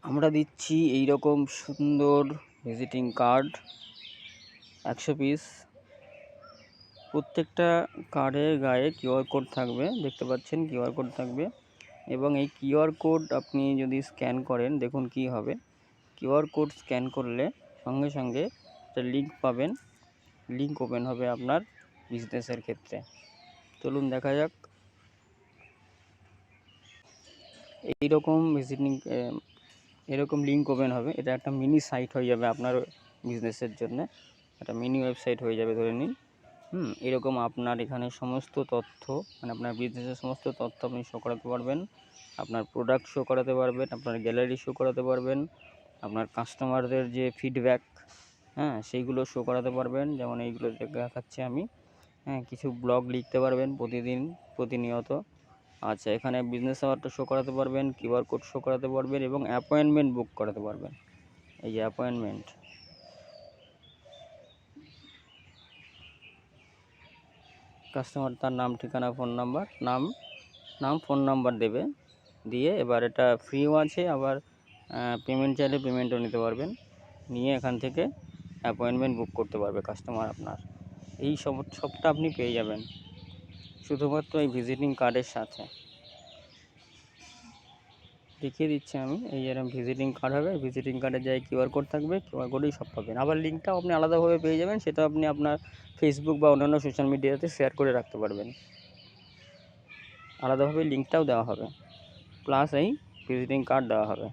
আমরা দিচ্ছি এই রকম সুন্দর ভিজিটিং কার্ড 100 পিস। প্রত্যেকটা কার্ডের গায়ে কিউআর কোড থাকবে, দেখতে পাচ্ছেন কিউআর কোড থাকবে। এবং এই কিউআর কোড আপনি যদি স্ক্যান করেন, দেখুন কি হবে। কিউআর কোড স্ক্যান করলে সঙ্গে সঙ্গে একটা লিঙ্ক পাবেন, লিঙ্ক ওপেন হবে আপনার বিজনেসের ক্ষেত্রে। চলুন দেখা যাক। এইরকম এরকম লিঙ্ক ওপেন হবে। এটা একটা মিনি সাইট হয়ে যাবে আপনার বিজনেসের জন্য, একটা মিনি ওয়েবসাইট হয়ে যাবে ধরে নিন। এরকম আপনার এখানে সমস্ত তথ্য, মানে আপনার বিজনেসের সমস্ত তথ্য আপনি শো করাতে পারবেন। আপনার প্রোডাক্ট শো করাতে পারবেন, আপনার গ্যালারি শো করাতে পারবেন, আপনার কাস্টমারদের যে ফিডব্যাক সেইগুলো শো করাতে পারবেন। যেমন এইগুলো দেখাচ্ছি আমি। কিছু ব্লগ লিখতে পারবেন প্রতিনিয়ত। আচ্ছা, এখানে বিজনেস আওয়ারটা শো করাতে পারবেন, কিউআর কোড শো করাতে পারবেন এবং অ্যাপয়েন্টমেন্ট বুক করাতে পারবেন। এই যে অ্যাপয়েন্টমেন্ট, কাস্টমার তার নাম, ঠিকানা, ফোন নাম্বার, নাম ফোন নাম্বার দেবে, দিয়ে এবার এটা ফ্রিও আছে, আবার পেমেন্ট চাইলে পেমেন্টও নিতে পারবেন। নিয়ে এখান থেকে অ্যাপয়েন্টমেন্ট বুক করতে পারবে কাস্টমার আপনার। এই সবটা আপনি পেয়ে যাবেন শুধুমাত্র এই ভিজিটিং কার্ডের সাথে। দেখিয়ে দিচ্ছি আমি। এই যেরকম ভিজিটিং কার্ড হবে, ভিজিটিং কার্ডের জায়গায় কিউআর কোড থাকবে, কিউআর কোডেই সব পাবেন। আবার লিঙ্কটাও আপনি আলাদাভাবে পেয়ে যাবেন, সেটা আপনি আপনার ফেসবুক বা অন্যান্য সোশ্যাল মিডিয়াতে শেয়ার করে রাখতে পারবেন। আলাদাভাবে লিঙ্কটাও দেওয়া হবে, প্লাস এই ভিজিটিং কার্ড দেওয়া হবে।